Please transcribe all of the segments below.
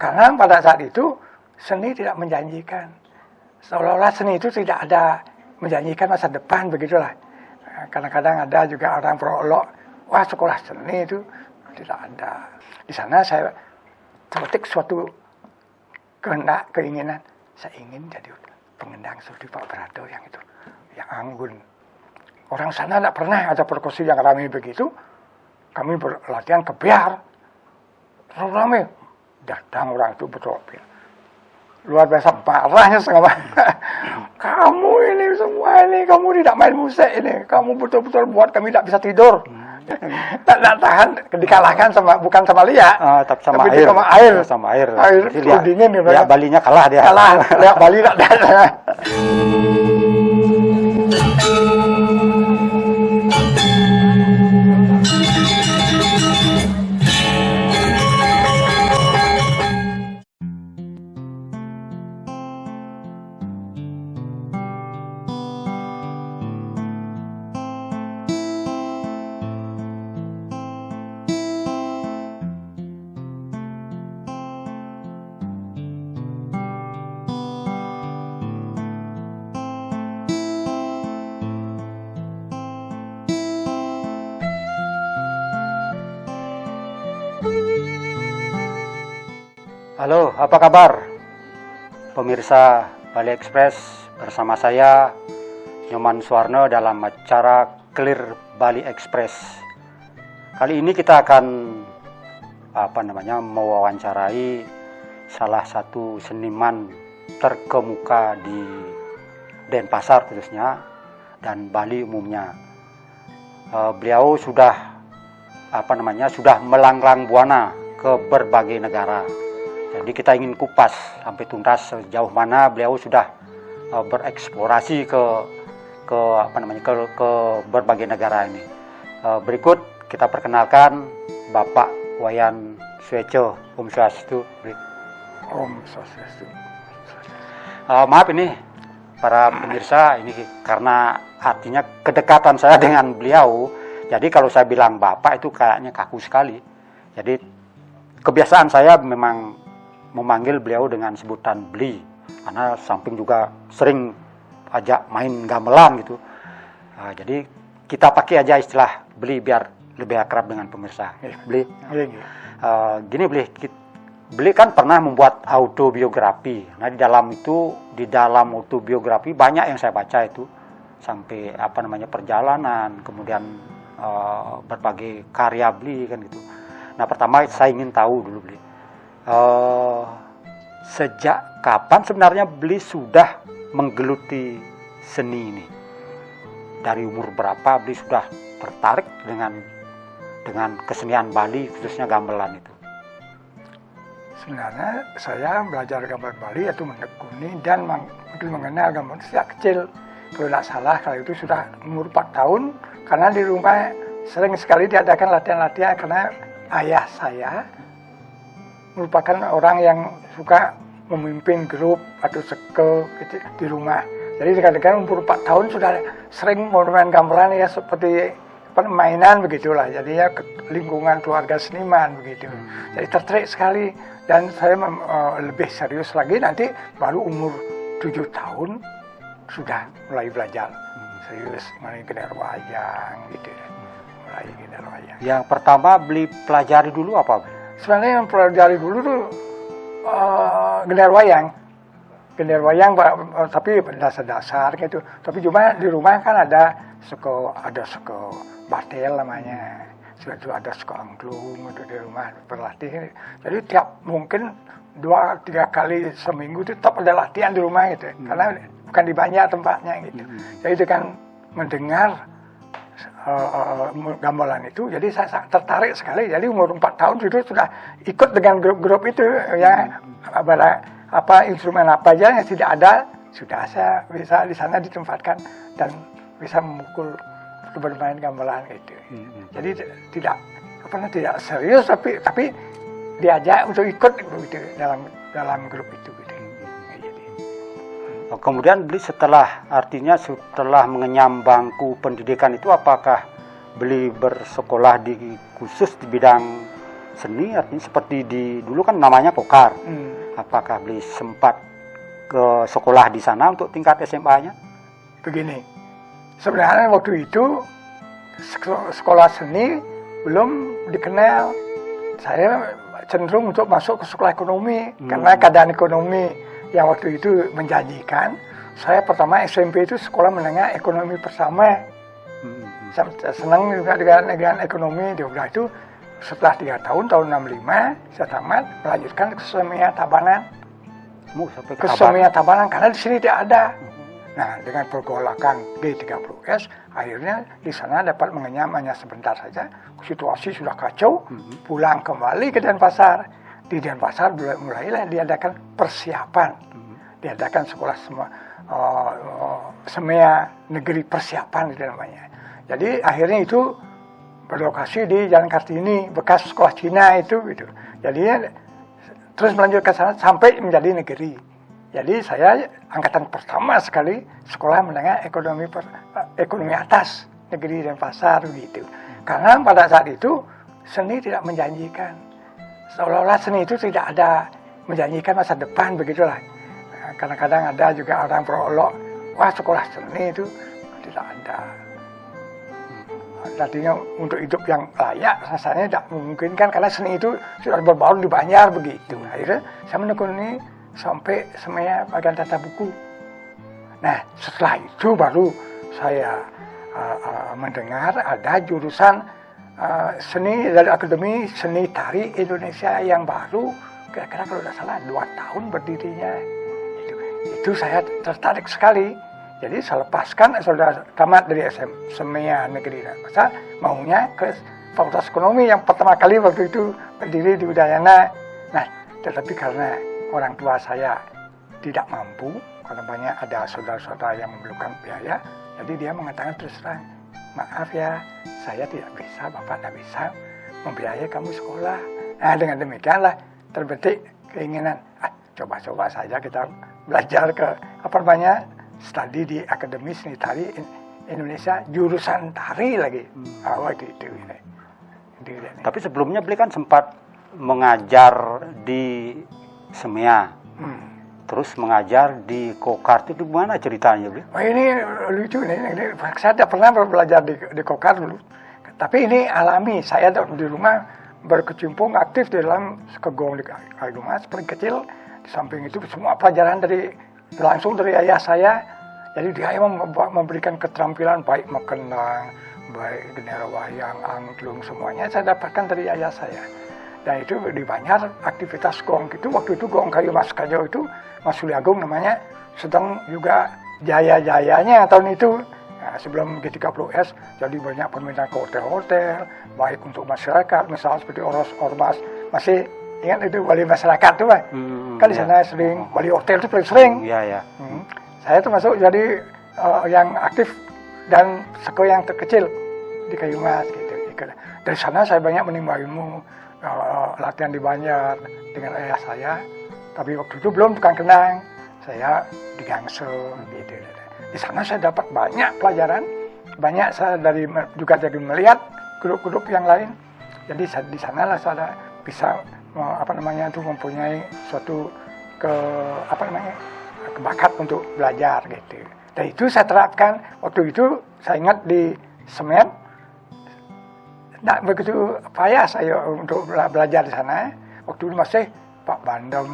Karena pada saat itu seni tidak menjanjikan. Seolah-olah seni itu tidak ada menjanjikan masa depan, begitulah. Kadang-kadang ada juga orang prolog, wah sekolah seni itu tidak ada. Di sana saya terbetik suatu kehendak, keinginan. Saya ingin jadi pengendang seperti Pak Brado yang itu, yang anggun. Orang sana tidak pernah ada perkusi yang ramai begitu. Kami berlatihan kebiar. Terlalu ramai. Datang orang itu betul. Luar biasa marahnya sama. Kamu ini semua ini, kamu tidak main musik ini. Kamu betul-betul buat kami tidak bisa tidur. Tak tahan, dikalahkan sama, bukan sama Lia. Tapi sama air. Sama air. Sama air. Air dingin. Lihat Balinya kalah dia. Kalah, lihat Bali tak ada. Halo, apa kabar? Pemirsa Bali Express, bersama saya Nyoman Suwarno dalam acara Clear Bali Express. Kali ini kita akan mewawancarai salah satu seniman terkemuka di Denpasar khususnya dan Bali umumnya. Beliau sudah melanglang buana ke berbagai negara. Jadi kita ingin kupas sampai tuntas sejauh mana beliau sudah bereksplorasi ke berbagai negara ini. Berikut kita perkenalkan Bapak Wayan Sueco. Om Swastiastu. Om Swastiastu. Maaf ini para pemirsa, ini karena artinya kedekatan saya dengan beliau. Jadi kalau saya bilang Bapak itu kayaknya kaku sekali. Jadi kebiasaan saya memang memanggil beliau dengan sebutan Bli, karena samping juga sering ajak main gamelan gitu. Jadi kita pakai aja istilah Bli biar lebih akrab dengan pemirsa. Bli. Gini Bli kan pernah membuat autobiografi. Nah di dalam autobiografi banyak yang saya baca itu, sampai perjalanan, kemudian berbagai karya Bli kan gitu. Nah pertama saya ingin tahu dulu Bli, sejak kapan sebenarnya Bli sudah menggeluti seni ini? Dari umur berapa Bli sudah tertarik dengan kesenian Bali, khususnya gamelan itu? Sebenarnya saya belajar gamelan Bali yaitu menekuni dan mengenal gamelan sejak kecil. Kalau tidak salah kalau itu sudah umur 4 tahun, karena di rumah sering sekali diadakan latihan-latihan karena ayah saya merupakan orang yang suka memimpin grup atau seke gitu, di rumah. Jadi kadang-kadang umur 4 tahun sudah sering bermain gamelan ya, seperti permainan begitulah. Jadi ya lingkungan keluarga seniman begitu. Jadi tertarik sekali, dan saya lebih serius lagi nanti baru umur 7 tahun sudah mulai belajar serius, mulai gelar wayang gitu. Mulai gelar wayang. Yang pertama Bli pelajari dulu apa? Sebenarnya yang pelajari dulu tuh gendar wayang, tapi dasar-dasar gitu. Tapi cuma di rumah kan ada seko batel namanya, sudah ada seko angklung untuk di rumah berlatih. Jadi mungkin 2-3 kali seminggu itu tetap ada latihan di rumah gitu, karena bukan di banyak tempatnya gitu. Jadi itu kan mendengar gamelan itu, jadi saya sangat tertarik sekali. Jadi umur 4 tahun itu sudah ikut dengan grup-grup itu ya, instrumen apa aja yang tidak ada sudah saya bisa di sana ditempatkan dan bisa memukul, bermain gamelan itu. Jadi tidak serius, tapi diajak untuk ikut gitu dalam grup itu gitu. Kemudian Bli setelah mengenyam bangku pendidikan itu, apakah Bli bersekolah khusus di bidang seni artinya seperti dulu kan namanya Kokar. Hmm. Apakah beliau sempat ke sekolah di sana untuk tingkat SMA-nya? Begini, sebenarnya waktu itu sekolah seni belum dikenal. Saya cenderung untuk masuk ke sekolah ekonomi karena keadaan ekonomi yang waktu itu menjanjikan. Saya pertama SMP itu sekolah menengah ekonomi pertama. Senang juga dengan ekonomi. Udah itu setelah 3 tahun 65 saya tamat, melanjutkan ke Semia Tabanan. Sampai Ke Semia Tabanan karena di sini tidak ada. Nah, dengan pergolakan G30S, akhirnya di sana dapat mengenyam hanya sebentar saja. Situasi sudah kacau, pulang kembali ke Denpasar. Di Denpasar mulailah diadakan persiapan. Diadakan sekolah Semia Negeri Persiapan itu namanya. Jadi akhirnya itu berlokasi di Jalan Kartini, bekas sekolah Cina itu gitu. Jadi terus melanjutkan sana sampai menjadi negeri. Jadi saya angkatan pertama sekali sekolah menengah ekonomi atas negeri Denpasar gitu. Karena pada saat itu seni tidak menjanjikan. Seolah-olah seni itu tidak ada menjanjikan masa depan begitulah. Kadang-kadang ada juga orang perolok, wah sekolah seni itu tidak ada. Artinya untuk hidup yang layak rasanya tidak memungkinkan karena seni itu sudah berbaur di Banjar begitu. Akhirnya saya menekuni sampai Semia bagian tata buku. Nah setelah itu baru saya mendengar ada jurusan seni dari Akademi Seni Tari Indonesia yang baru, kira-kira kalau tidak salah 2 tahun berdirinya. Itu saya tertarik sekali. Jadi saya lepaskan, sudah tamat dari Semia Negeri Denpasar, maunya ke Fakultas Ekonomi yang pertama kali waktu itu berdiri di Udayana. Nah, tetapi karena orang tua saya tidak mampu, karena banyak ada saudara-saudara yang memerlukan biaya, jadi dia mengatakan terus terang, maaf ya, saya tidak bisa, Bapak tidak bisa membiayai kamu sekolah. Nah, dengan demikianlah terbetik keinginan, coba-coba saja kita belajar ke studi di Akademi Seni Tari Indonesia, jurusan tari lagi. Waktu itu. Tapi sebelumnya beliau kan sempat mengajar di Semia. Terus mengajar di Kokar, itu gimana ceritanya beliau? Wah, ini lucu nih. Saya tidak pernah belajar di Kokar dulu. Tapi ini alami. Saya di rumah berkecimpung aktif di dalam kegong di Kayumas, paling kecil. Di samping itu semua pelajaran langsung dari ayah saya. Jadi dia yang memberikan keterampilan baik mekenang, baik genera wayang, angklung, semuanya saya dapatkan dari ayah saya. Dan itu di Banjar aktivitas gong itu, waktu itu gong kayu Mas Kajo itu, Mas Suliagung namanya, sedang juga jaya-jayanya tahun itu. Nah, sebelum G30S, jadi banyak permintaan ke hotel-hotel, baik untuk masyarakat, misalnya seperti ormas, masih ingat itu wali masyarakat tuh, Pak? Kan di sana sering, wali hotel itu paling sering. Iya. Saya termasuk jadi yang aktif dan seko yang terkecil di Kayumas gitu. Dari sana saya banyak menimba ilmu, latihan di Banjar dengan ayah saya. Tapi waktu itu belum tukang kenang, saya di Gangsel gitu. Di sana saya dapat banyak pelajaran, banyak saya juga jadi melihat grup-grup yang lain. Jadi di sanalah saya bisa mempunyai suatu kebakat untuk belajar gitu. Dan itu saya terapkan. Waktu itu saya ingat di Semen, tidak begitu payah saya untuk belajar di sana. Waktu itu masih Pak Bandem,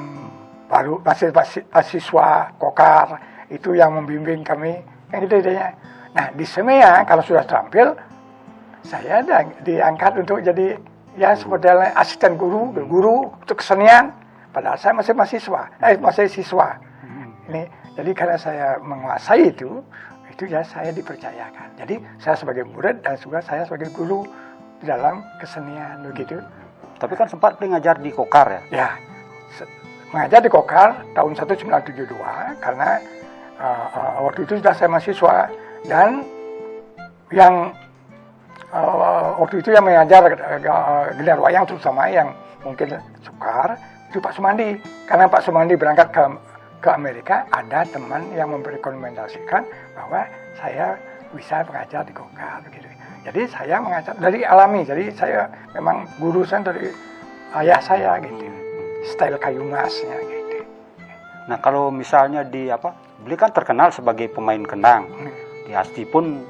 baru masih mahasiswa Kokar, itu yang membimbing kami. Yang gitu-gitunya. Nah di Semia kalau sudah terampil, saya diangkat untuk jadi seperti asisten guru untuk kesenian. Padahal saya masih siswa. Ini, jadi karena saya menguasai itu ya saya dipercayakan. Jadi saya sebagai murid dan juga saya sebagai guru di dalam kesenian begitu. Tapi kan sempat ngajar di Kokar ya? Ya, mengajar di Kokar tahun 1972 karena waktu itu sudah saya mahasiswa dan yang waktu itu yang mengajar gelar wayang terutama yang mungkin sukar itu Pak Sumandi. Karena Pak Sumandi berangkat ke Amerika, ada teman yang merekomendasikan bahwa saya bisa mengajar di Kokar begitu. Jadi saya mengajar dari alami. Jadi saya memang guru saya dari ayah saya gitu, style kayu masnya gitu. Nah kalau misalnya beliau kan terkenal sebagai pemain kendang. Di Asti pun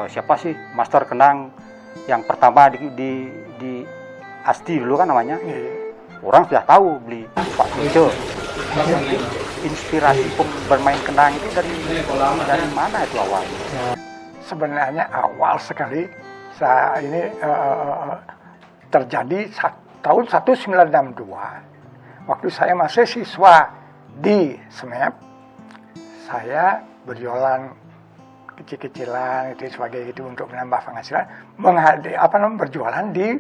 siapa sih master kendang yang pertama di Asti dulu kan namanya. Orang sudah tahu beli Pak Bejo. Inspirasi bermain kendang itu dari mana itu awalnya? Sebenarnya awal sekali saya ini terjadi tahun 1962. Waktu saya masih siswa di SMEP, saya berjualan kecil-kecilan itu sebagai itu untuk menambah penghasilan, berjualan di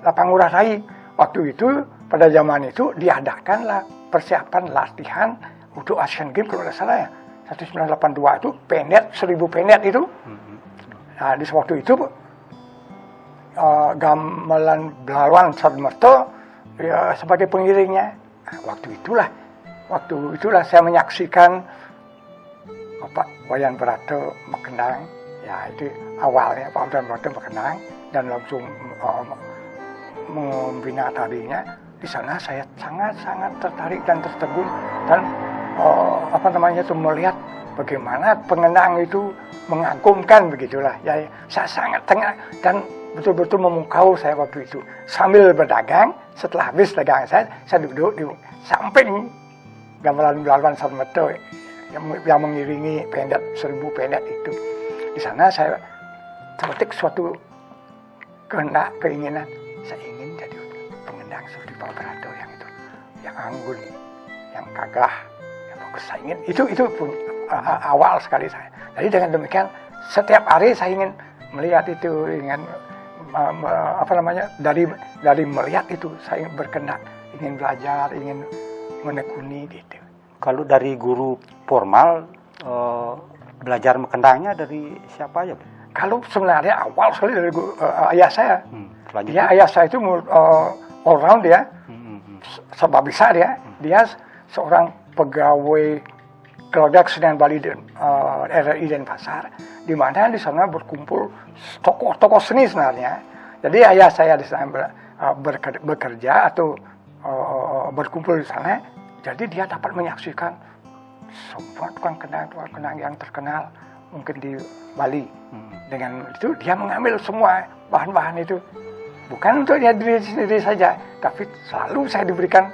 Lapang Ngurah Rai. Waktu itu pada zaman itu diadakanlah persiapan latihan untuk Asian Games kalau tidak salah ya. 1982 itu penet 1000 penet itu. Nah, di waktu itu gamelan Belawan Sadmerto ya, sebagai pengiringnya. Nah, waktu itulah saya menyaksikan Wayan Berato Mekendang. Ya itu awalnya Wayan Berato Mekendang dan langsung membina tarinya. Di sana saya sangat-sangat tertarik dan tertegun dan melihat bagaimana pengendang itu mengagumkan begitulah. Ya, saya sangat tengah dan betul-betul memukau saya waktu itu. Sambil berdagang, setelah habis dagang saya duduk di samping gamelan Belawan Sadmerto yang mengiringi pendet 1000 pendet itu. Di sana saya terbetik suatu kehendak, keinginan. Saya ingin jadi pengendang seperti Pak Berato yang itu, yang anggun, yang gagah, yang bagus. Saya ingin itu pun awal sekali saya. Jadi dengan demikian setiap hari saya ingin melihat itu, ingin dari melihat itu saya berkehendak, ingin belajar, ingin menekuni gitu. Kalau dari guru formal belajar mekendangnya dari siapa aja? Kalau sebenarnya awal sekali dari ayah saya. Dia ayah saya itu all round ya, serba bisa dia. Dia seorang pegawai keluarga kesenian Bali RRI Denpasar, di mana di sana berkumpul tokoh-tokoh seni sebenarnya. Jadi ayah saya di sana bekerja atau berkumpul di sana. Jadi dia dapat menyaksikan semua tukang kendang yang terkenal mungkin di Bali. Dengan itu dia mengambil semua bahan-bahan itu. Bukan untuk dia diri sendiri saja, tapi selalu saya diberikan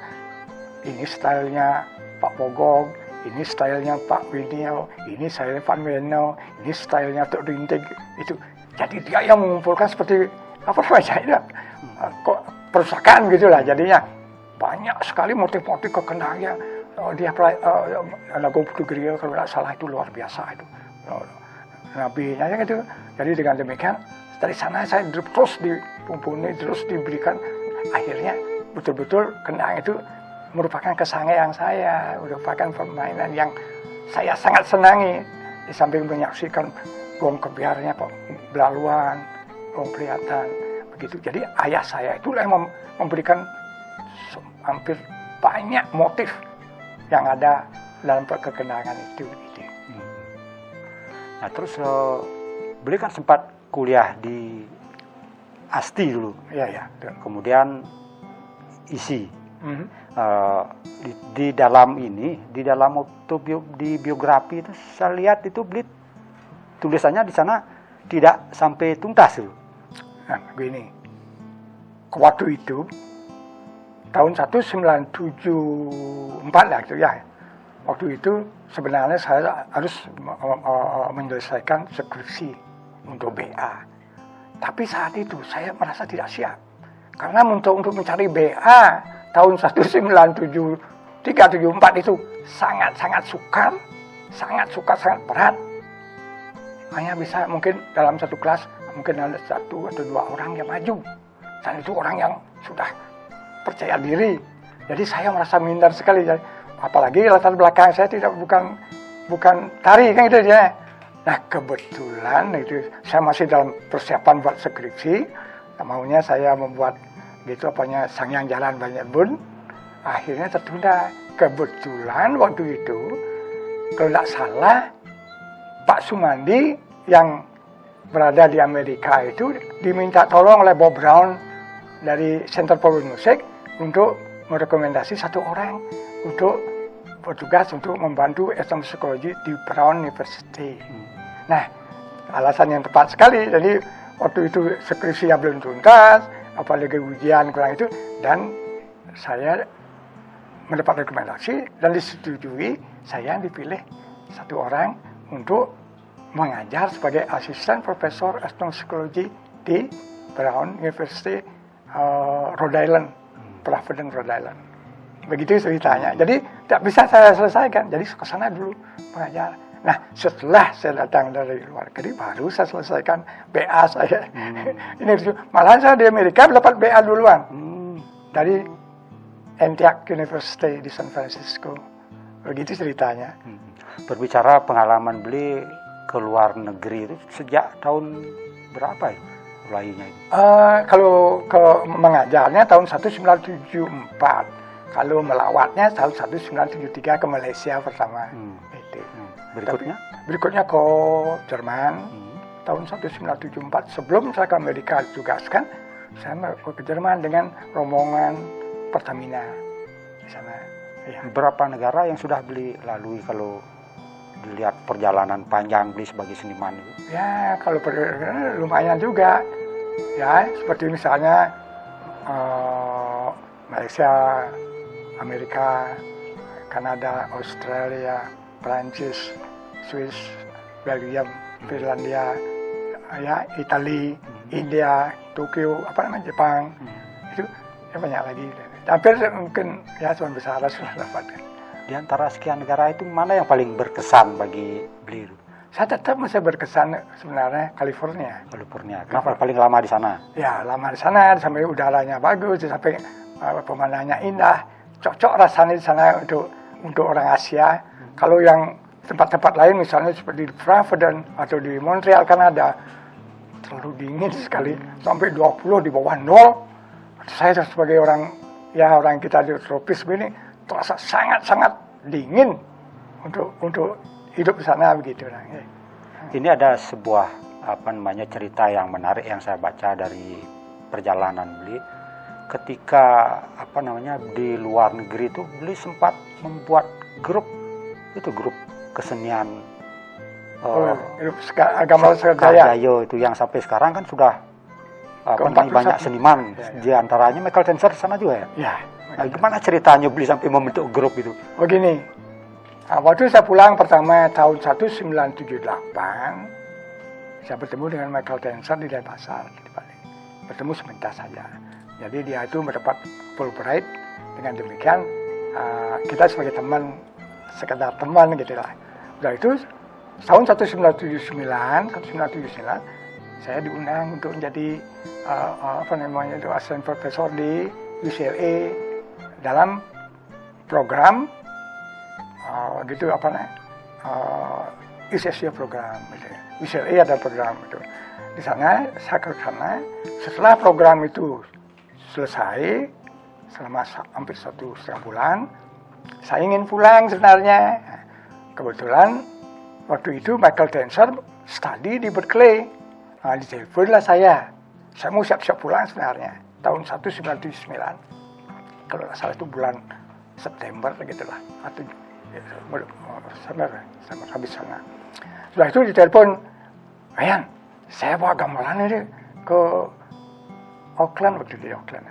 ini stylenya Pak Bogog, ini stylenya Pak Winio, ini stylenya Pak Meno, ini stylenya Tok Rintik itu. Jadi dia yang mengumpulkan seperti perusahaan gitulah jadinya. Banyak sekali motif-motif kekendangnya. Dia lagu Putugeria kalau tidak salah itu luar biasa itu. Nabi-nya gitu. Jadi dengan demikian dari sana saya terus dipumpuni, terus diberikan. Akhirnya betul-betul kendang itu merupakan kesangaian saya, merupakan permainan yang saya sangat senangi. Di samping menyaksikan gong kebiarnya Pak Belaluan, gong kelihatan begitu. Jadi ayah saya itulah yang memberikan hampir banyak motif yang ada dalam kekendangan itu. Nah terus beliau kan sempat kuliah di Asti dulu. Iya. Kemudian isi. Di dalam di biografi itu saya lihat itu beliau tulisannya di sana tidak sampai tuntas tuh. Nah begini, waktu itu tahun 1974 lah itu ya. Waktu itu sebenarnya saya harus menyelesaikan skripsi untuk BA. Tapi saat itu saya merasa tidak siap. Karena untuk mencari BA tahun 1973-74 itu sangat sukar, sangat berat. Hanya bisa mungkin dalam satu kelas mungkin ada 1 atau 2 orang yang maju. Dan itu orang yang sudah percaya diri. Jadi saya merasa minder sekali. Apalagi latar belakang saya bukan tari kan gitu ya. Nah kebetulan itu saya masih dalam persiapan buat skripsi. Maunya saya membuat gitu Sangyang Jalan Banyak Bun. Akhirnya tertunda. Kebetulan waktu itu kalau tidak salah Pak Sumandi yang berada di Amerika itu diminta tolong oleh Bob Brown dari Center for Music untuk merekomendasi satu orang untuk bertugas untuk membantu etnomusikologi di Brown University. Nah, alasan yang tepat sekali. Jadi waktu itu skripsinya belum tuntas, apalagi ujian kurang itu, dan saya mendapat rekomendasi dan disetujui, saya dipilih satu orang untuk mengajar sebagai asisten profesor etnomusikologi di Brown University, Rhode Island, Providence, Rhode Island. Begitu ceritanya. Jadi tidak bisa saya selesaikan. Jadi ke sana dulu mengajar. Nah, setelah saya datang dari luar negeri, baru saya selesaikan BA saya. Ini malahan saya di Amerika dapat BA duluan dari Antioch University di San Francisco. Begitu ceritanya. Berbicara pengalaman beli ke luar negeri itu sejak tahun berapa ya mulainya itu? Kalau mengajarnya tahun 1974. Kalau melawatnya tahun 1973 ke Malaysia pertama. Itu. Berikutnya ke Jerman tahun 1974. Sebelum saya ke Amerika ditugaskan, saya ke Jerman dengan rombongan Pertamina di sana. Ya. Berapa negara yang sudah beli lalui kalau dilihat perjalanan panjang beli sebagai seniman itu? Ya, kalau lumayan juga. Ya, seperti misalnya Malaysia, Amerika, Kanada, Australia, Prancis, Swiss, Belgium, Finlandia, ya, Italia, India, Tokyo, Jepang. Itu ya banyak lagi. Hampir mungkin ya cuman besar sudah dapatkan. Di antara sekian negara itu mana yang paling berkesan bagi beliau? Saya tetap masih berkesan sebenarnya California. Kenapa paling lama di sana? Ya, lama di sana, sampai udaranya bagus, sampai pemandangannya indah. Cocok rasanya di sana untuk orang Asia. Kalau yang tempat-tempat lain misalnya seperti di Providence atau di Montreal, Kanada, terlalu dingin sekali, sampai 20 di bawah nol. Saya sebagai orang kita di tropis begini terasa sangat-sangat dingin untuk hidup di sana begitu. Ini ada sebuah cerita yang menarik yang saya baca dari perjalanan beli. Ketika di luar negeri itu beli sempat membuat grup kesenian agama Skarjayo itu yang sampai sekarang kan sudah banyak seniman. Di antaranya Michael Tenser di sana juga ya. Ya. Nah, gimana ceritanya beli sampai membentuk grup itu? Begini, waktu saya pulang pertama tahun 1978, saya bertemu dengan Michael Tenser di Denpasar di Bali. Bertemu sebentar saja. Jadi dia itu mendapat Fulbright. Dengan demikian kita sebagai teman, sekedar teman gitu lah. Udah itu tahun 1979 saya diundang untuk menjadi asisten profesor di UCLA dalam program ICSC program gitu. UCLA ada program itu. Di sana saya ke sana. Setelah program itu selesai selama hampir 1,5 bulan, saya ingin pulang sebenarnya. Kebetulan waktu itu Michael Tenser study di Berkeley. Diteleponlah saya mau siap-siap pulang sebenarnya tahun 1979, kalau nggak salah itu bulan September gitulah, atau September habis sana. Setelah itu ditelepon, Ayan, saya bawa gamelan ini ke Auckland, waktu di Auckland.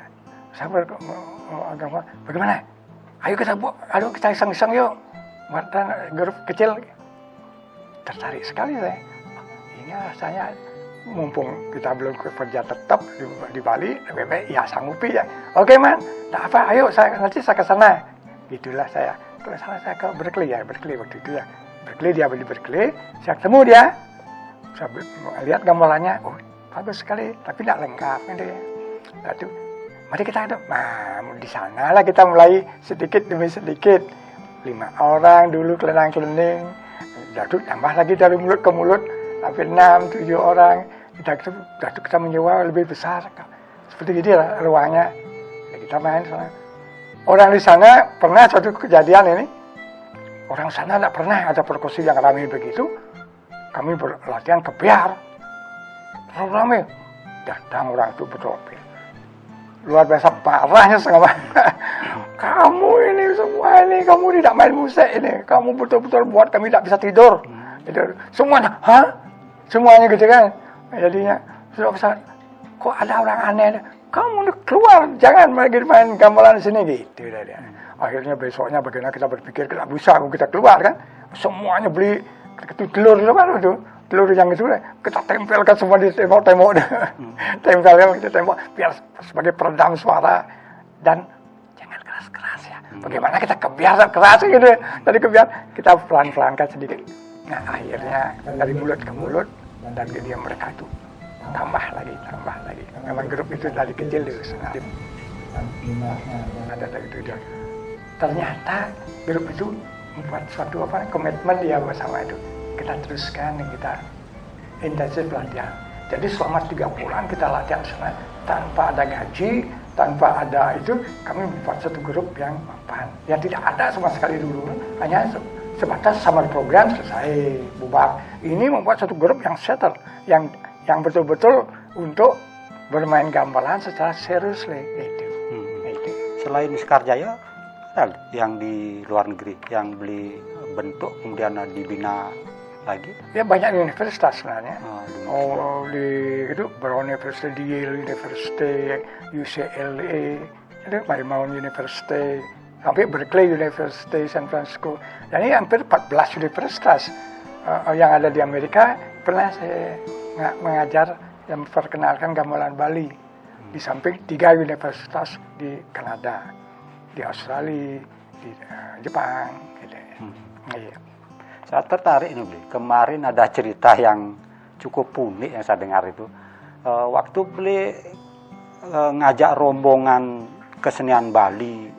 Saya bawa bagaimana? Ayo kita iseng-iseng yuk, buatan grup kecil. Tertarik sekali saya. Ini rasanya mumpung kita belum kerja tetap di Bali, ya sanggupi ya. Oke man, tak apa, ayo nanti saya ke sana. Itulah saya. Terus saya ke Berkeley waktu itu ya. Dia di Berkeley, saya ketemu dia. Saya lihat gambarannya, bagus sekali, tapi tidak lengkap gitu ya. Lalu, mari kita hidup. Nah, di sanalah kita mulai sedikit demi sedikit. 5 orang dulu keliling-keliling. Lalu tambah lagi dari mulut ke mulut. Sampai 6, 7 orang, kita menyewa lebih besar. Seperti ini lah ruangnya. Kita main sana. Orang di sana pernah suatu kejadian ini. Orang sana tidak pernah ada perkusi yang ramai begitu. Kami berlatihan kebiar. Terlalu ramai. Datang orang itu bertopi. luar biasa parahnya setengah. Kamu ini semua ini, kamu tidak main musik ini, kamu betul-betul buat kami tidak bisa tidur. Gitu. Semuanya, hah? Semuanya gitu kan. Jadinya sudah kesal, kok ada orang aneh? Kamu keluar, jangan lagi main gamelan di sini gitu. Akhirnya besoknya bagaimana kita berpikir, kita bisa kita keluar kan. Semuanya beli telur itu kan itu. Telur yang itu kita tempelkan semua di tembok-tembok. Tempelkan di tembok biar sebagai peredam suara dan jangan keras-keras ya. Bagaimana kita kebiasaan keras gitu. Jadi kebiasaan kita pelan-pelankan sedikit. Nah, akhirnya dari mulut ke mulut dan dia mereka itu tambah lagi. Memang grup itu dari kecil dulu sengaja. Ada itu dia. Ternyata grup itu membuat suatu komitmen dia bersama itu. Kita teruskan, kita intensif latihan. Jadi selama 3 bulan kita latihan sana tanpa ada gaji, tanpa ada itu, kami membuat satu grup yang mapan. Yang tidak ada sama sekali dulu, hanya sebatas summer program selesai bubar. Ini membuat satu grup yang settle, yang betul-betul untuk bermain gamelan secara serius itu. Selain Sekarjaya, yang di luar negeri yang beli bentuk kemudian dibina lagi? Ya banyak universitas sebenarnya. Di itu Brown University, di Yale University, UCLA, itu Marymount University, sampai Berkeley University, San Francisco. Jadi hampir 14 universitas yang ada di Amerika pernah saya mengajar yang memperkenalkan gamelan Bali. Di samping 3 universitas di Kanada, di Australia, di Jepang, gitu ya. Iya. Saya tertarik ini, Beli. Kemarin ada cerita yang cukup unik yang saya dengar itu. Waktu Beli ngajak rombongan kesenian Bali,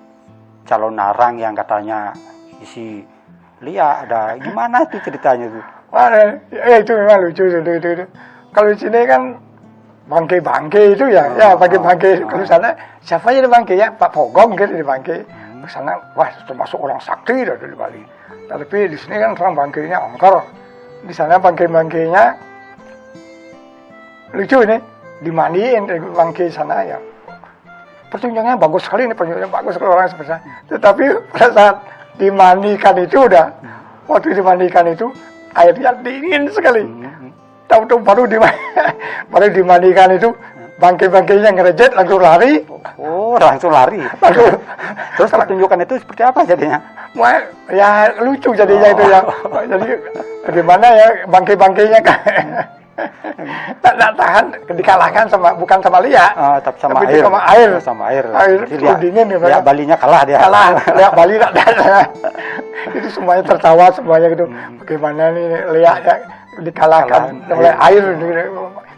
calon narang yang katanya isi Lia, ada gimana itu ceritanya itu? Wah, itu memang lucu itu. Kalau di sini kan bangke itu ya bangke. Kalau sana siapa jadi bangke ya? Pak Pogong gitu di bangke. Di sana wah termasuk orang sakti dari Bali. Tapi di sini kan orang bangkainya angker. Di sana bangkai-bangkainya lucu ini, dimandiin di bangkai sana ya. Pertunjukannya bagus sekali orang seperti saya. Tetapi pada saat dimandikan itu waktu dimandikan itu airnya dingin sekali. Tahu-tahu baru dimandikan itu bangkai-bangkainya ngerejet langsung lari. Oh, langsung lari. Terus pertunjukan itu seperti apa jadinya? Wah, ya lucu jadinya itu ya. Jadi bagaimana ya bangkai-bangkainya kan tak tahan dikalahkan bukan sama Lia, tapi sama air. Air dingin gitu. Lia Balinya kalah dia. Lia Bali tak ada. Itu semuanya tertawa semuanya gitu. Bagaimana nih Lia ya dikalahkan oleh air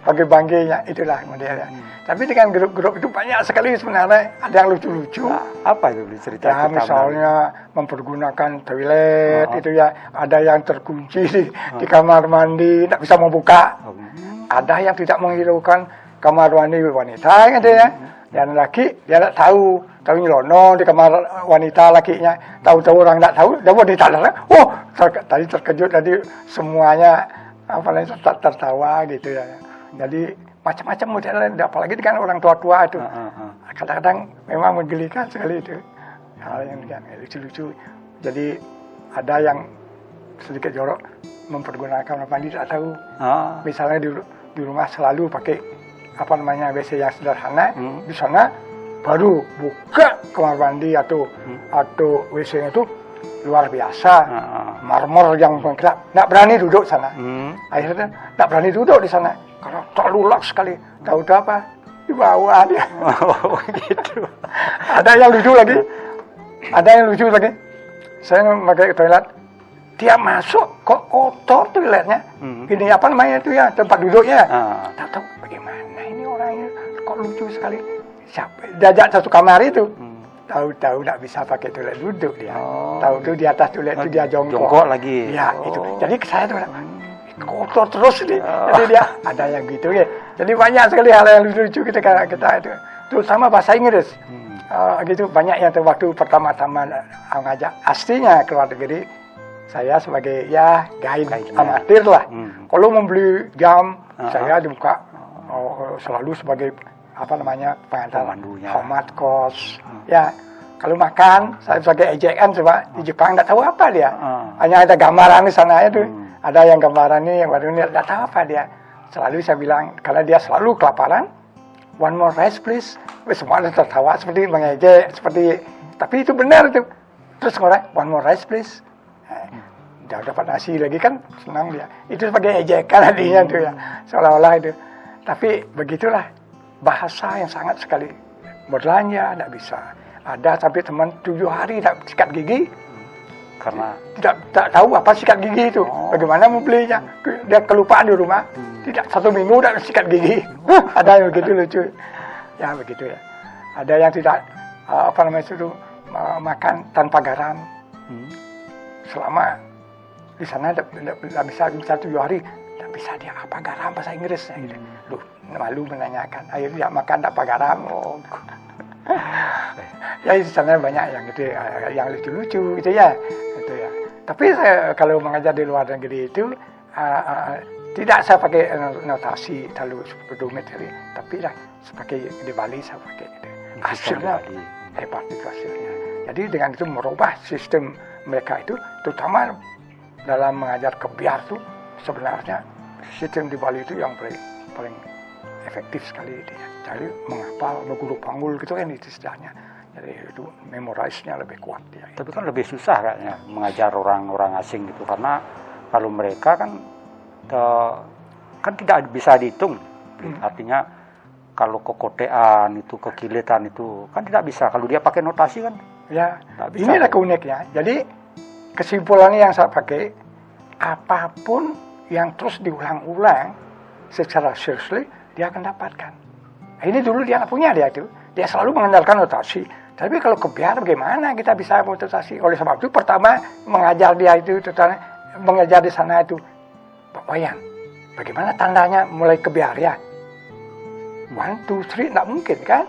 bangkai-bangkainya itulah modelnya. Tapi dengan grup-grup itu banyak sekali sebenarnya, ada yang lucu-lucu. Apa itu cerita? Ya misalnya mempergunakan toilet itu ya, ada yang terkunci di kamar mandi, tidak bisa membuka. Ada yang tidak menghiraukan kamar mandi wanita gitu ya. Dan laki dia tidak tahu nyelono di kamar wanita lakinya. Tahu-tahu orang tidak tahu, dia wanita tadi terkejut tadi semuanya tertawa gitu ya. Jadi macam-macam modelnya, apalagi dengan orang tua-tua itu. Kadang-kadang memang menggelikan sekali itu. Hal yang lucu-lucu. Jadi ada yang sedikit jorok mempergunakan mandi tidak tahu. Misalnya di rumah selalu pakai WC yang sederhana. Di sana baru buka kamar mandi atau WC-nya itu luar biasa. Marmor yang mengkilap. Tidak berani duduk sana. Akhirnya tidak berani duduk di sana. Karena terlalu laks sekali. Tahu apa? Di bawah dia. Gitu. Ada yang lucu lagi. Saya pakai toilet. Dia masuk kok kotor toiletnya. Ini itu ya tempat duduknya. Tahu bagaimana ini orangnya kok lucu sekali. Siapa? Diajak satu kamar itu. Tahu tidak bisa pakai toilet duduk dia. Tahu di atas toilet itu dia jongkok lagi. Ya itu. Jadi saya tuh kotor terus nih. Jadi dia ada yang gitu ya. Jadi banyak sekali hal yang lucu-lucu kita itu. Terutama bahasa Inggris. Gitu banyak yang waktu pertama-tama ngajak aslinya keluar negeri. Saya sebagai guide amatir lah. Kalau membeli jam saya dibuka selalu sebagai apa namanya pengantar Pemandunya. hormat kos. Ya, kalau makan saya sebagai ejekan coba di Jepang nggak tahu apa dia. Hanya ada gambaran di sana itu. Ada yang gambaran ini yang baru ini nggak tahu apa dia. Selalu saya bilang karena dia selalu kelaparan. One more rice please. Semua ada tertawa seperti mengejek seperti tapi itu benar itu. Terus orang one more rice please. Dia dapat nasi lagi kan senang dia. Itu sebagai ejekan hadinya tuh ya. Seolah-olah itu. Tapi begitulah bahasa yang sangat sekali berlanja tidak bisa. Ada sampai teman 7 hari tidak sikat gigi Karena tidak tahu apa sikat gigi itu. Bagaimana mau belinya? Dia kelupaan di rumah. Tidak 1 minggu tidak sikat gigi. Ada yang begitu lucu. Ya begitu ya. Ada yang tidak apa namanya itu makan tanpa garam. Selama di sana tidak bisa 7 hari, tidak bisa dia apa garam bahasa Inggrisnya gitu. Loh, malu menanyakan. Akhirnya dia makan tanpa garam. Ya di sana banyak yang gitu, yang lucu-lucu gitu ya. Itu ya. Tapi saya kalau mengajar di luar negeri itu tidak saya pakai notasi terlalu rumit tapi lah sebagai di Bali saya pakai gitu. Hasilnya hebat itu hasilnya. Jadi dengan itu merubah sistem mereka itu, terutama dalam mengajar kebiar itu sebenarnya sistem di Bali itu yang paling efektif sekali itu ya. Jadi menghafal, berguru panggul gitu kan itu istilahnya. Jadi itu memorize-nya lebih kuat ya. Tapi kan lebih susah kayaknya mengajar orang-orang asing gitu karena kalau mereka kan tidak bisa dihitung. Artinya kalau kekotean itu, kekilitan itu kan tidak bisa. Kalau dia pakai notasi kan ya. bisa. Inilah keuniknya. Jadi kesimpulannya yang saya pakai, apapun yang terus diulang-ulang secara seriously, dia akan dapatkan. Nah, ini dulu dia nggak punya dia itu. Dia selalu mengandalkan notasi. Tapi kalau kebiar bagaimana kita bisa notasi? Oleh sebab itu pertama mengajar dia itu, mengajar di sana itu, Pak Wayan, bagaimana tandanya mulai kebiar ya? 1, 2, 3, nggak mungkin kan?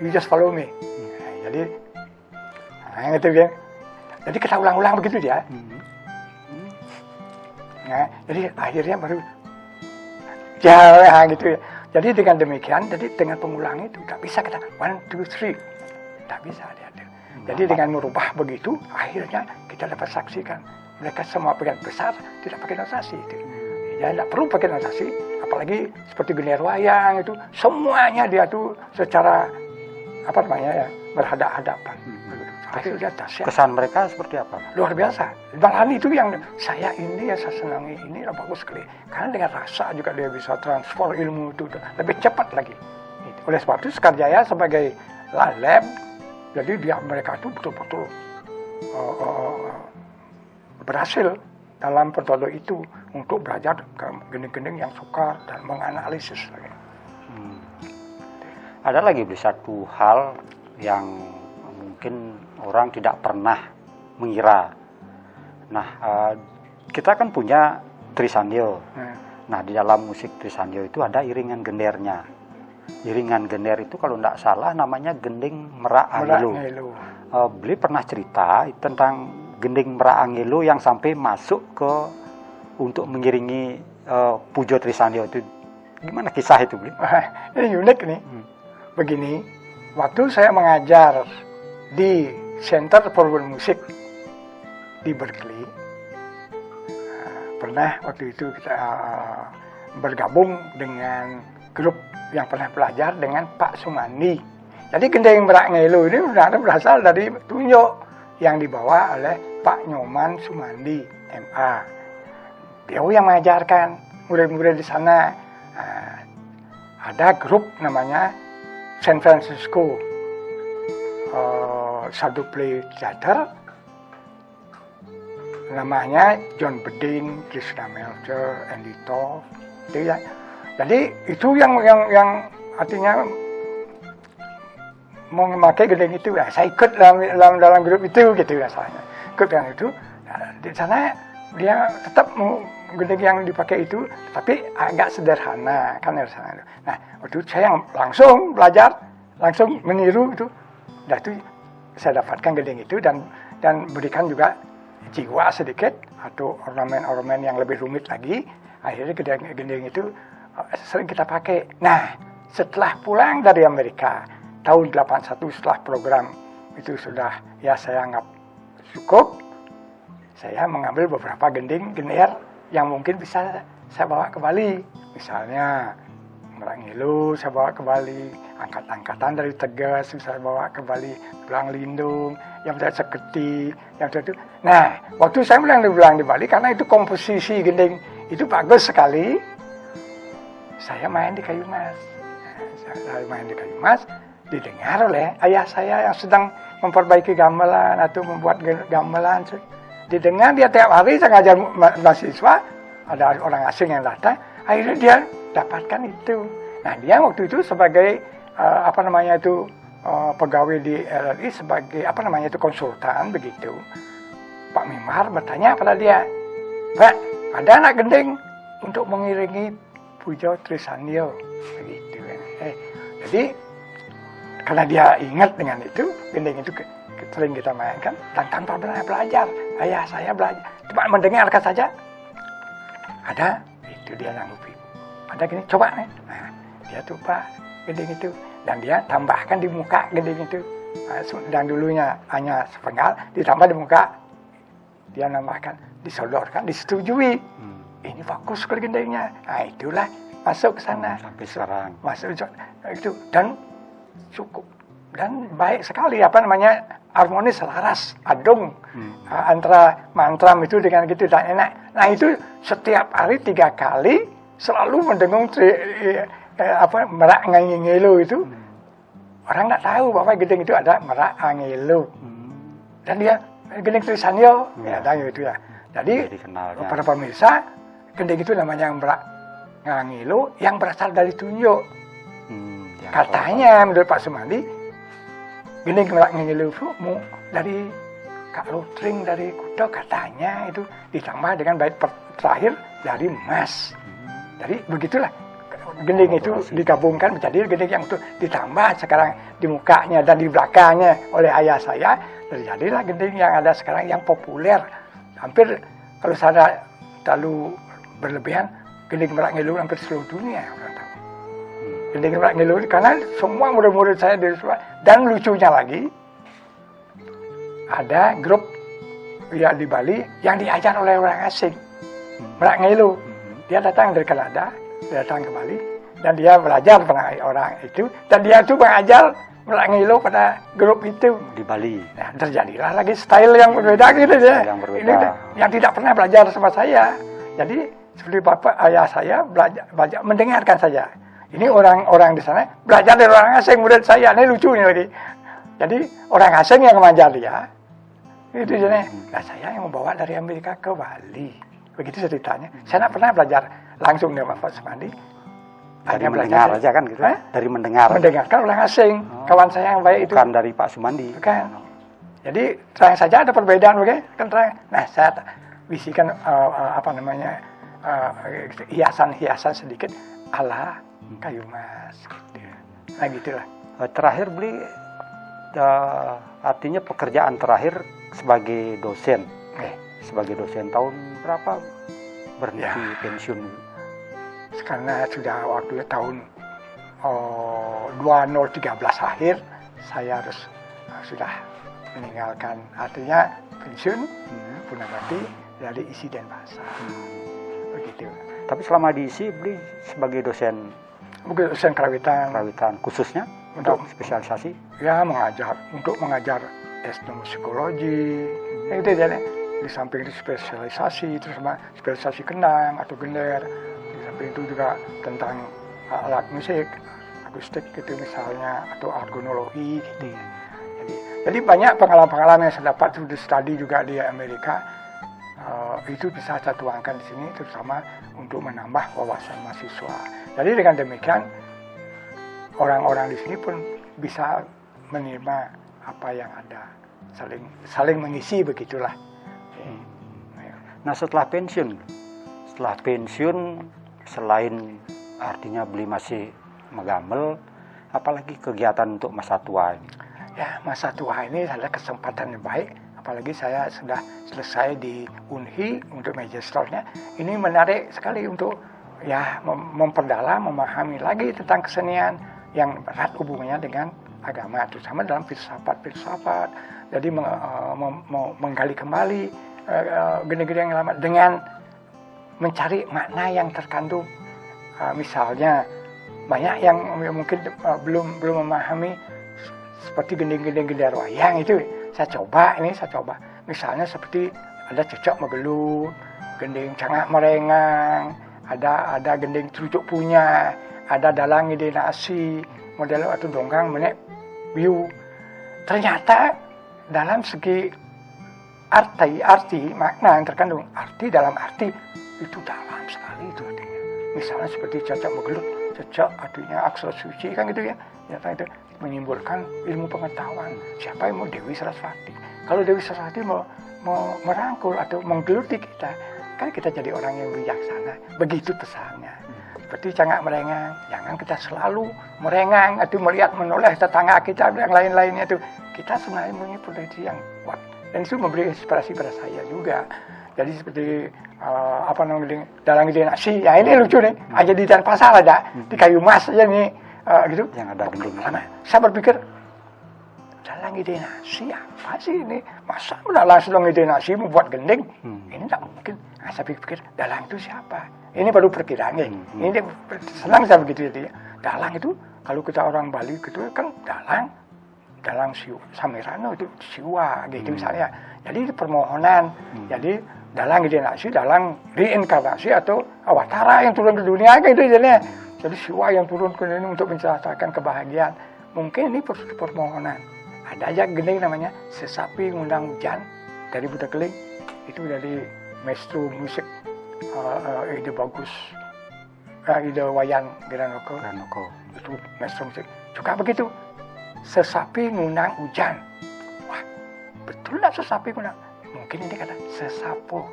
You just follow me. Nah, jadi, gitu kan. Jadi kita ulang-ulang begitu dia. Nah, jadi akhirnya baru jalan gitu ya. Jadi dengan demikian, jadi dengan pengulang itu tak bisa kita 1, 2, 3, tak bisa dia. Jadi dengan merubah begitu, akhirnya kita dapat saksikan mereka semua pegang besar tidak pakai notasi itu. Ya tidak perlu pakai notasi, apalagi seperti gender wayang itu semuanya dia tuh secara apa namanya ya berhadapan-hadapan. Akhirnya dahsyat. Kesan mereka seperti apa? Luar biasa. Malahan itu yang saya senangi ini bagus sekali. Karena dengan rasa juga dia bisa transfer ilmu itu lebih cepat lagi. Oleh sebab itu Sekarjaya sebagai lab, jadi mereka itu betul-betul berhasil dalam metode itu untuk belajar ke gending-gending yang sukar dan menganalisis lagi. Ada lagi satu hal yang mungkin orang tidak pernah mengira. Nah, kita kan punya Trisandyo. Nah, di dalam musik Trisandyo itu ada iringan gendernya. Iringan gender itu kalau tidak salah namanya gending merak angelo. Beli pernah cerita tentang gending merak angelo yang sampai masuk ke untuk mengiringi pujo Trisandyo itu. Gimana kisah itu, Bli? Ini unik nih. Begini, waktu saya mengajar di Center for World Music di Berkeley, pernah waktu itu kita bergabung dengan grup yang pernah belajar dengan Pak Sumandi. Jadi gendeng merak ngelo ini berasal dari tunjuk yang dibawa oleh Pak Nyoman Sumandi, MA. Dia yang mengajarkan murid-murid di sana. Ada grup namanya San Francisco Shadow Play Theater, namanya John Bedin, Krishna Melcher, Andy Toff, itu ya. Jadi itu yang artinya mau memakai gendeng itu ya. Saya ikut dalam grup itu gitu ya soalnya. Ikut dengan itu. Nah, di sana dia tetap gendeng yang dipakai itu, tapi agak sederhana kan dari sana. Nah, waktu itu saya langsung belajar, langsung meniru itu. Dan itu saya dapatkan gendeng itu dan berikan juga jiwa sedikit atau ornamen-ornamen yang lebih rumit lagi. Akhirnya gendeng itu sering kita pakai. Nah, setelah pulang dari Amerika tahun 81 setelah program itu sudah ya saya anggap cukup, saya mengambil beberapa gending gener yang mungkin bisa saya bawa ke Bali. Misalnya Merak Ngilu saya bawa ke Bali, angkat-angkatan dari Tegas saya bawa ke Bali, Belang Lindung, yang saya seketi, yang itu. Nah, waktu saya belang di Bali karena itu komposisi gending itu bagus sekali. Saya main di Kayu Mas. Saya main di Kayu Mas, didengar oleh ayah saya yang sedang memperbaiki gamelan atau membuat gamelan. Didengar dia tiap hari saya ngajar mahasiswa, ada orang asing yang datang, akhirnya dia dapatkan itu. Nah, dia waktu itu sebagai pegawai di RRI sebagai konsultan begitu. Pak Mimar bertanya pada dia, "Pak, ada anak gending untuk mengiringi Pujo Trisanyo?" Begitu. Jadi karena dia ingat dengan itu, gending itu sering kita mainkan dan tanpa belajar. Ayah saya belajar, cuma mendengarkan saja. Ada, itu dia nyanggupi. Ada gini, coba nih. Nah, dia tuh Pak, gending itu. Dan dia tambahkan di muka gending itu. Dan dulunya hanya sepenggal, ditambah di muka. Dia nambahkan, disodorkan, disetujui. Ini fokus ke gendingnya. Nah, itulah masuk ke sana. Sampai sekarang. Masuk itu. Dan cukup. Dan baik sekali, harmonis, selaras, adung. Antara mantram itu dengan gitu, dan enak. Nah, itu setiap hari 3 kali, selalu mendengung Merak Ngangilo itu. Orang nggak tahu bahwa gending itu ada Merak Ngangilo. Dan dia gending Trisanyo, ya, gitu ya. Jadi para pemirsa, gending itu namanya Merak Ngangilo yang berasal dari Tunjo. Katanya menurut Pak Sumandi, gending Merak Ngangilo itu dari Kak Lutring dari Kuto, katanya itu ditambah dengan bait terakhir dari Mas. Jadi begitulah gending itu digabungkan menjadi gending yang itu ditambah sekarang di mukanya dan di belakangnya oleh ayah saya, terjadilah gending yang ada sekarang yang populer. Hampir kalau saya terlalu berlebihan, gending Merak Ngilo hampir seluruh dunia orang tahu. Gending Merak Ngilo karena semua murid-murid saya dari Surabaya. Dan lucunya lagi, ada grup ya di Bali yang diajar oleh orang asing, Merak Ngilo. Dia datang dari Kanada, dia datang ke Bali, dan dia belajar pada orang itu, dan dia itu mengajar Merak Ngilo pada grup itu di Bali. Nah, terjadilah lagi style yang berbeda gitu ya. Yang berbeda. Ini yang tidak pernah belajar sama saya. Jadi seperti bapak ayah saya belajar mendengarkan saja. Ini orang-orang di sana belajar dari orang asing, murid saya. Ini lucu ini lagi. Jadi orang asing yang mengajar dia. Itu jadi. Nah, saya yang membawa dari Amerika ke Bali. Begitu ceritanya. Saya tidak pernah belajar langsung dengan Pak Sumandi. Dari mendengar aja kan gitu. Dari mendengar. Mendengarkan orang asing. Kawan saya yang baik itu. Bukan dari Pak Sumandi. Bukan. Jadi terang saja ada perbedaan, kan terang. Nah, saya bisikan hiasan-hiasan sedikit ala Kayu Mas. Gitu. Nah, gitulah. Terakhir beli artinya pekerjaan terakhir sebagai dosen. Sebagai dosen tahun berapa berhenti pensiun? Karena sudah waktu tahun 2013 akhir saya sudah meninggalkan, artinya pensiun Punagati dari isi dan bahasa. Begitu. Tapi selama di isi beli sebagai dosen, bukan dosen karawitan khususnya untuk spesialisasi? Ya, untuk mengajar etnomusikologi. Itu jadi di samping itu spesialisasi, terus sama spesialisasi kendang atau gender. Di samping itu juga tentang alat musik, akustik gitu misalnya, atau argonologi gitu ya. Jadi banyak pengalaman-pengalaman yang saya dapat di studi juga di Amerika. Itu bisa saya tuangkan di sini, terutama untuk menambah wawasan mahasiswa. Jadi dengan demikian orang-orang di sini pun bisa menerima apa yang ada, saling mengisi begitulah. Nah, setelah pensiun selain artinya beli masih megamel, apalagi kegiatan untuk masa tua ini? Ya, masa tua ini adalah kesempatan yang baik. Apalagi saya sudah selesai di Unhi untuk magisternya. Ini menarik sekali untuk ya memperdalam, memahami lagi tentang kesenian yang erat hubungannya dengan agama, terutama dalam filsafat. Jadi menggali kembali gending-gending yang lama dengan mencari makna yang terkandung. Misalnya banyak yang mungkin belum memahami seperti gending-gending gendar wayang itu. Saya coba. Misalnya seperti ada cecok megelut, gending cangak merengang, ada gending terucuk punya, ada dalang ide nasi, model atau dongkang menek biu. Ternyata dalam segi arti makna yang terkandung, dalam arti itu dalam sekali itu artinya. Misalnya seperti cecok megelut, cecok artinya aksara suci kan gitu ya. Ternyata itu menimbulkan ilmu pengetahuan. Siapa yang mau Dewi Saraswati? Kalau Dewi Saraswati mau merangkul atau menggeluti kita, kan kita jadi orang yang bijaksana. Begitu pesannya. Seperti cangak merengang, jangan kita selalu merengang atau melihat menoleh tetangga kita dan lain-lainnya itu. Kita sebenarnya punya potensi yang kuat, dan itu memberi inspirasi pada saya juga. Jadi seperti dalang ide nasi, ya ini lucu nih, aja di Denpasar ada, di kayu mas aja nih, gitu. Yang ada gending. Saya berpikir, dalang ide nasi apa sih ini? Masa dalang ide nasi membuat gending? Ini tak mungkin. Nah, saya pikir dalang itu siapa? Ini baru perkiraan ya. Ini senang saya begitu jadi. Dalang itu kalau kita orang Bali gitu kan dalang Samirano itu siwa gitu misalnya. Jadi itu permohonan. Jadi dalang ide nasi, dalang reinkarnasi atau awatara yang turun ke dunia gitu jadinya. Jadi siwa yang turun ke dunia untuk menceritakan kebahagiaan. Mungkin ini permohonan. Ada aja gending namanya Sesapi Ngundang Hujan dari Buta Keling. Itu dari maestro musik ide bagus, ide Wayan Granoko. Itu maestro musik. Juga begitu. Sesapi ngundang hujan. Wah, betul lah sesapi ngundang. Mungkin ini kata sesapo.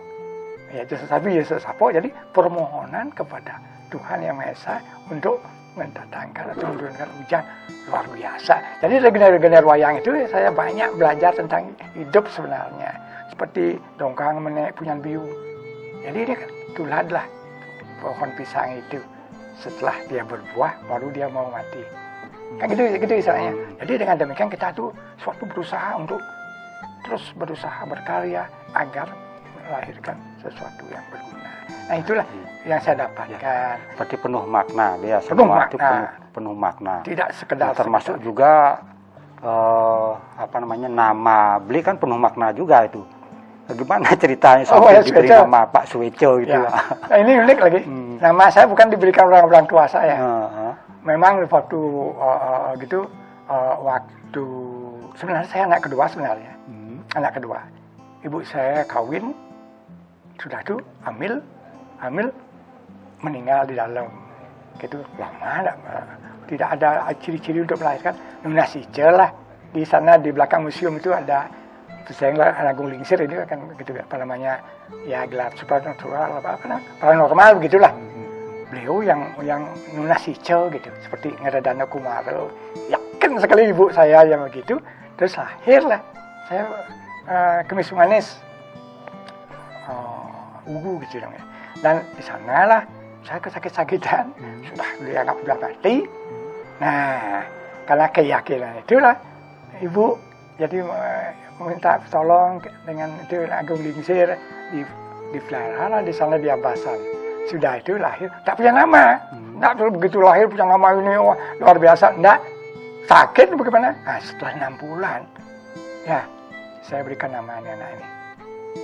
Ya itu sesapi ya sesapo. Jadi permohonan kepada Tuhan Yang Maha Esa untuk mendatangkan atau menurunkan hujan. Luar biasa. Jadi legenda-legenda wayang itu saya banyak belajar tentang hidup sebenarnya. Seperti dongkang menek punyan biu. Jadi dia kan tuladlah pohon pisang itu. Setelah dia berbuah, baru dia mau mati. Kan gitu istilahnya. Jadi dengan demikian kita tuh suatu berusaha untuk terus berusaha berkarya agar melahirkan sesuatu yang berguna. Nah itulah yang saya dapatkan. Berarti penuh makna, dia Penuh semua itu makna. penuh makna. Tidak sekedar Termasuk juga nama beli kan penuh makna juga itu. Gimana ceritanya sampai diberi nama Pak Suweco gitu? Ya. Nah, ini unik lagi. Nama saya bukan diberikan orang tua saya. Memang waktu waktu sebenarnya saya anak kedua sebenarnya. Anak kedua. Ibu saya kawin, sudah itu hamil meninggal di dalam. Gitu lama tidak ada ciri-ciri untuk melahirkan. Nominasi celah di sana di belakang museum itu ada Agung Lingsir ini kan gitu apa namanya ya gelar supranatural paranormal begitulah. Beliau yang nunasice gitu seperti Ngeredana Kumaro. Yakin sekali ibu saya yang begitu. Terus lahirlah saya kemis manis ugu gitu dong ya. Dan di sanalah saya kesakit-sakitan sudah dianggap sudah mati. Nah karena keyakinan itulah ibu jadi minta tolong dengan itu Agung Lingsir di Flera di sana di Abasan. Sudah itu lahir tak punya nama. Enggak dulu begitu lahir punya nama ini luar biasa. Enggak sakit bagaimana? Nah, setelah 6 bulan ya saya berikan nama anak ini.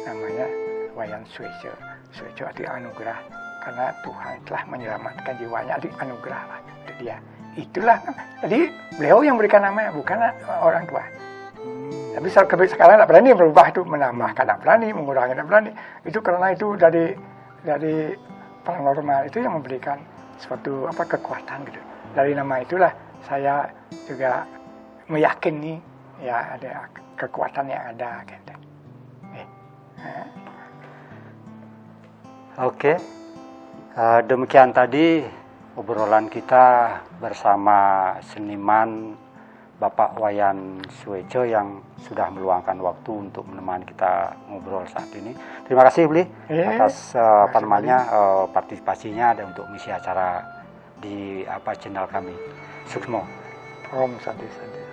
Namanya Wayan Suweco. Suweco arti anugerah karena Tuhan telah menyelamatkan jiwanya di anugerah lah untuk dia. Itulah jadi beliau yang berikan nama bukan orang tua. Tapi sekarang tidak berani berubah itu menambahkan tidak berani, mengurangi tidak berani. Itu karena itu dari paranormal itu yang memberikan suatu kekuatan gitu. Dari nama itulah saya juga meyakini ya ada kekuatan yang ada gitu. Oke. Demikian tadi obrolan kita bersama seniman Bapak Wayan Sueco yang sudah meluangkan waktu untuk menemani kita ngobrol saat ini. Terima kasih Bli atas partisipasinya dan untuk mengisi acara di channel kami. Suksmo. Om Santi Santi.